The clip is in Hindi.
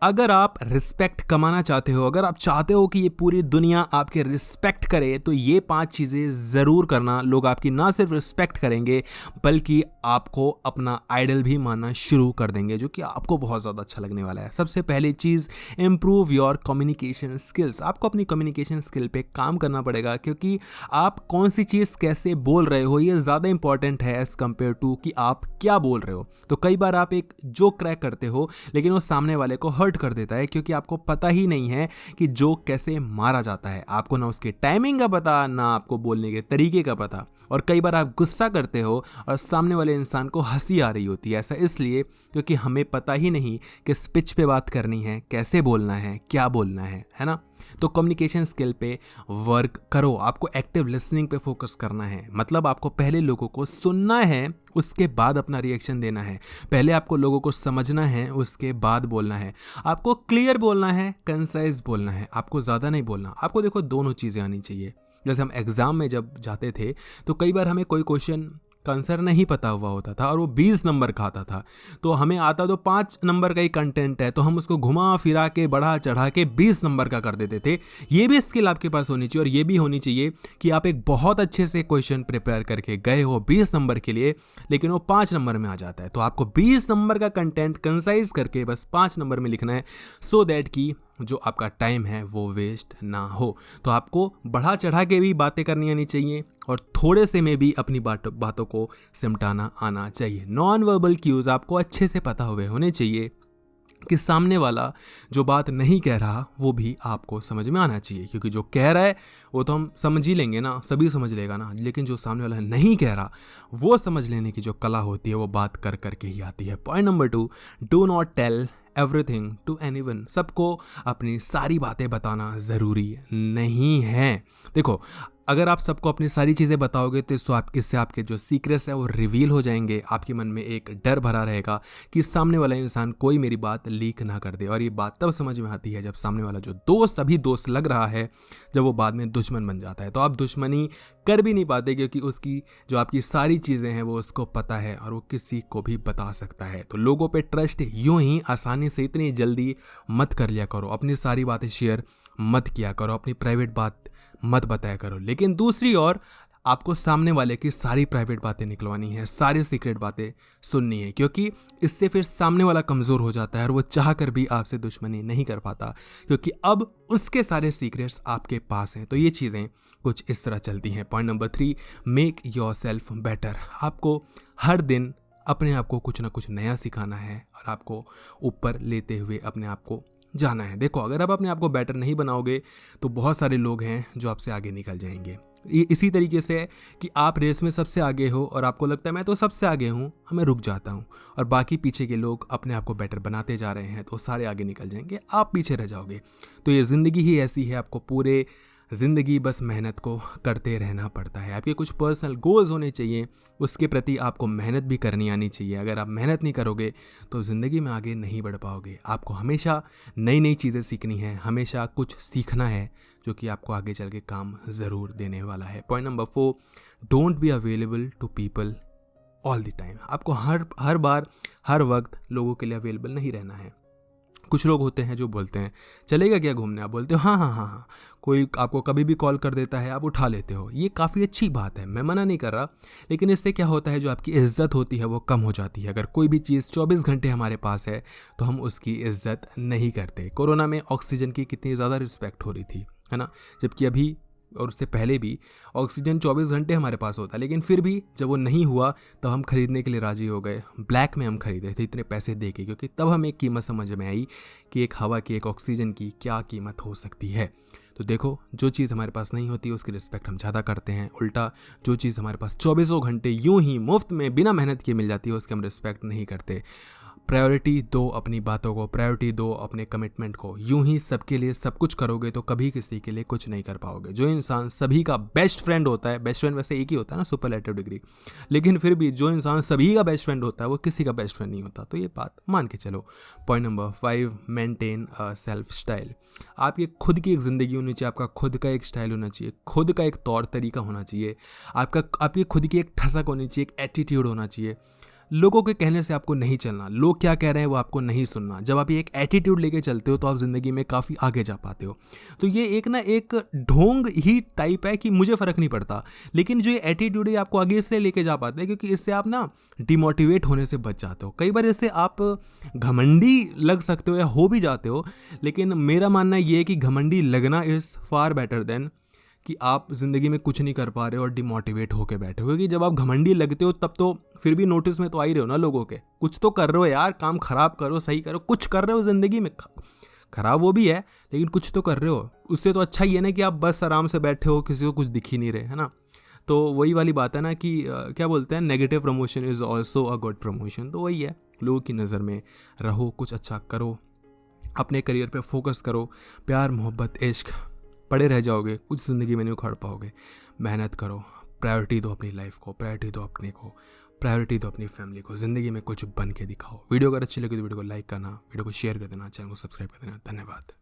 अगर आप रिस्पेक्ट कमाना चाहते हो, अगर आप चाहते हो कि ये पूरी दुनिया आपके रिस्पेक्ट करे, तो ये 5 चीज़ें ज़रूर करना। लोग आपकी ना सिर्फ रिस्पेक्ट करेंगे बल्कि आपको अपना आइडल भी मानना शुरू कर देंगे, जो कि आपको बहुत ज़्यादा अच्छा लगने वाला है। सबसे पहली चीज़, इम्प्रूव योर कम्युनिकेशन स्किल्स। आपको अपनी कम्युनिकेशन स्किल पे काम करना पड़ेगा, क्योंकि आप कौन सी चीज़ कैसे बोल रहे हो ये ज़्यादा इंपॉर्टेंट है एज़ कम्पेयर टू कि आप क्या बोल रहे हो। तो कई बार आप एक जोक क्रैक करते हो लेकिन वो सामने वाले को हर्ट कर देता है, क्योंकि आपको पता ही नहीं है कि जोक कैसे मारा जाता है। आपको ना उसकी टाइमिंग का पता, ना आपको बोलने के तरीके का पता। और कई बार आप गुस्सा करते हो और सामने वाले इंसान को हंसी आ रही होती है। ऐसा इसलिए क्योंकि हमें पता ही नहीं किस पिच पे बात करनी है, कैसे बोलना है, क्या बोलना है ना। तो कम्युनिकेशन स्किल पे वर्क करो। आपको एक्टिव लिसनिंग पे फोकस करना है, मतलब आपको पहले लोगों को सुनना है, उसके बाद अपना रिएक्शन देना है। पहले आपको लोगों को समझना है, उसके बाद बोलना है। आपको क्लियर बोलना है, कंसाइज बोलना है, आपको ज़्यादा नहीं बोलना। आपको देखो दोनों चीज़ें आनी चाहिए। जैसे हम एग्ज़ाम में जब जाते थे तो कई बार हमें कोई क्वेश्चन का आंसर नहीं पता हुआ होता था और वो 20 नंबर का आता था, तो हमें आता तो 5 नंबर का ही कंटेंट है, तो हम उसको घुमा फिरा के बढ़ा चढ़ा के 20 नंबर का कर देते थे। ये भी स्किल आपके पास होनी चाहिए, और ये भी होनी चाहिए कि आप एक बहुत अच्छे से क्वेश्चन प्रिपेयर करके गए हो 20 नंबर के लिए, लेकिन वो 5 नंबर में आ जाता है। तो आपको 20 नंबर का कंटेंट कंसाइज करके बस 5 नंबर में लिखना है, सो दैट कि जो आपका टाइम है वो वेस्ट ना हो। तो आपको बढ़ा चढ़ा के भी बातें करनी आनी चाहिए और थोड़े से में भी अपनी बातों को सिमटाना आना चाहिए। नॉन वर्बल क्यूज आपको अच्छे से पता हुए होने चाहिए कि सामने वाला जो बात नहीं कह रहा वो भी आपको समझ में आना चाहिए, क्योंकि जो कह रहा है वो तो हम समझ ही लेंगे ना, सभी समझ लेगा ना, लेकिन जो सामने वाला नहीं कह रहा वो समझ लेने की जो कला होती है वो बात कर करके ही आती है। Point number 2, do not tell everything to anyone. सबको अपनी सारी बातें बताना ज़रूरी नहीं है। देखो, अगर आप सबको अपनी सारी चीज़ें बताओगे तो इससे आपके जो सीक्रेट्स हैं वो रिवील हो जाएंगे। आपके मन में एक डर भरा रहेगा कि सामने वाला इंसान कोई मेरी बात लीक ना कर दे, और ये बात तब समझ में आती है जब सामने वाला जो दोस्त अभी दोस्त लग रहा है, जब वो बाद में दुश्मन बन जाता है। तो आप दुश्मनी कर भी नहीं पाते, क्योंकि उसकी जो आपकी सारी चीज़ें हैं वो उसको पता है और वो किसी को भी बता सकता है। तो लोगों पे ट्रस्ट यूं ही आसानी से इतनी जल्दी मत कर लिया करो। अपनी सारी बातें शेयर मत किया करो, अपनी प्राइवेट बात मत बताया करो। लेकिन दूसरी ओर आपको सामने वाले की सारी प्राइवेट बातें निकलवानी है, सारी सीक्रेट बातें सुननी है, क्योंकि इससे फिर सामने वाला कमज़ोर हो जाता है और वो चाह कर भी आपसे दुश्मनी नहीं कर पाता, क्योंकि अब उसके सारे सीक्रेट्स आपके पास हैं। तो ये चीज़ें कुछ इस तरह चलती हैं। Point number 3, make your self better. आपको हर दिन अपने आप को कुछ ना कुछ नया सिखाना है और आपको ऊपर लेते हुए अपने आप को जाना है। देखो, अगर आप अपने आप को बेटर नहीं बनाओगे तो बहुत सारे लोग हैं जो आपसे आगे निकल जाएंगे। इसी तरीके से है कि आप रेस में सबसे आगे हो और आपको लगता है मैं तो सबसे आगे हूँ, मैं रुक जाता हूँ, और बाकी पीछे के लोग अपने आप को बेटर बनाते जा रहे हैं, तो सारे आगे निकल जाएंगे, आप पीछे रह जाओगे। तो ये ज़िंदगी ही ऐसी है, आपको पूरे ज़िंदगी बस मेहनत को करते रहना पड़ता है। आपके कुछ पर्सनल गोल्स होने चाहिए, उसके प्रति आपको मेहनत भी करनी आनी चाहिए। अगर आप मेहनत नहीं करोगे तो ज़िंदगी में आगे नहीं बढ़ पाओगे। आपको हमेशा नई नई चीज़ें सीखनी है, हमेशा कुछ सीखना है जो कि आपको आगे चल के काम ज़रूर देने वाला है। Point number 4, don't be available to people all the time. आपको हर बार हर वक्त लोगों के लिए अवेलेबल नहीं रहना है। कुछ लोग होते हैं जो बोलते हैं चलेगा क्या घूमने, आप बोलते हो हाँ हाँ हाँ हाँ, कोई आपको कभी भी कॉल कर देता है, आप उठा लेते हो। ये काफ़ी अच्छी बात है, मैं मना नहीं कर रहा, लेकिन इससे क्या होता है जो आपकी इज्जत होती है वो कम हो जाती है। अगर कोई भी चीज़ 24 घंटे हमारे पास है तो हम उसकी इज्जत नहीं करते। कोरोना में ऑक्सीजन की कितनी ज़्यादा रिस्पेक्ट हो रही थी, है ना, जबकि अभी और उससे पहले भी ऑक्सीजन 24 घंटे हमारे पास होता, लेकिन फिर भी जब वो नहीं हुआ तब हम खरीदने के लिए राज़ी हो गए। ब्लैक में हम खरीदे थे इतने पैसे दे के, क्योंकि तब हमें कीमत समझ में आई कि एक हवा की, एक ऑक्सीजन की क्या कीमत हो सकती है। तो देखो, जो चीज़ हमारे पास नहीं होती उसकी रिस्पेक्ट हम ज़्यादा करते हैं, उल्टा जो चीज़ हमारे पास 24 घंटे यूं ही मुफ्त में बिना मेहनत किए मिल जाती है उसकी हम रिस्पेक्ट नहीं करते। प्रायोरिटी दो अपनी बातों को, प्रायोरिटी दो अपने कमिटमेंट को। यूं ही सबके लिए सब कुछ करोगे तो कभी किसी के लिए कुछ नहीं कर पाओगे। जो इंसान सभी का बेस्ट फ्रेंड होता है, बेस्ट फ्रेंड वैसे एक ही होता है ना, सुपरलेटिव डिग्री, लेकिन फिर भी जो इंसान सभी का बेस्ट फ्रेंड होता है वो किसी का बेस्ट फ्रेंड नहीं होता। तो ये बात मान के चलो। Point number 5, maintain a self style. आपकी खुद की एक ज़िंदगी होनी चाहिए, आपका खुद का एक स्टाइल होना चाहिए, खुद का एक तौर तरीका होना चाहिए, आपकी खुद की एक ठसक होनी चाहिए, एक एटीट्यूड होना चाहिए। लोगों के कहने से आपको नहीं चलना, लोग क्या कह रहे हैं वो आपको नहीं सुनना। जब आप ये एक एटीट्यूड लेके चलते हो तो आप ज़िंदगी में काफ़ी आगे जा पाते हो। तो ये एक ढोंग ही टाइप है कि मुझे फ़र्क नहीं पड़ता, लेकिन जो ये एटीट्यूड है आपको आगे से लेके जा पाते हैं, क्योंकि इससे आप ना डिमोटिवेट होने से बच जाते हो। कई बार इससे आप घमंडी लग सकते हो या हो भी जाते हो, लेकिन मेरा मानना ये है कि घमंडी लगना इज़ फार बेटर देन कि आप ज़िंदगी में कुछ नहीं कर पा रहे हो और डिमोटिवेट होकर बैठे हो। क्योंकि जब आप घमंडी लगते हो तब तो फिर भी नोटिस में तो आ ही रहे हो ना लोगों के, कुछ तो कर रहे हो यार, काम खराब करो, सही करो, कुछ कर रहे हो ज़िंदगी में। खराब वो भी है लेकिन कुछ तो कर रहे हो। उससे तो अच्छा ही है ना कि आप बस आराम से बैठे हो, किसी को कुछ दिख ही नहीं रहे, है ना। तो वही वाली बात है ना कि क्या बोलते हैं, negative promotion is also a good promotion. तो वही है, लोगों की नज़र में रहो, कुछ अच्छा करो, अपने करियर पे फोकस करो। प्यार मोहब्बत इश्क पड़े रह जाओगे, कुछ ज़िंदगी में नहीं उखाड़ पाओगे। मेहनत करो, प्रायोरिटी दो अपनी लाइफ को, प्रायोरिटी दो अपने को, प्रायोरिटी दो अपनी फैमिली को। ज़िंदगी में कुछ बन के दिखाओ। वीडियो अगर अच्छी लगी तो वीडियो को लाइक करना, वीडियो को शेयर कर देना, चैनल को सब्सक्राइब कर देना। धन्यवाद।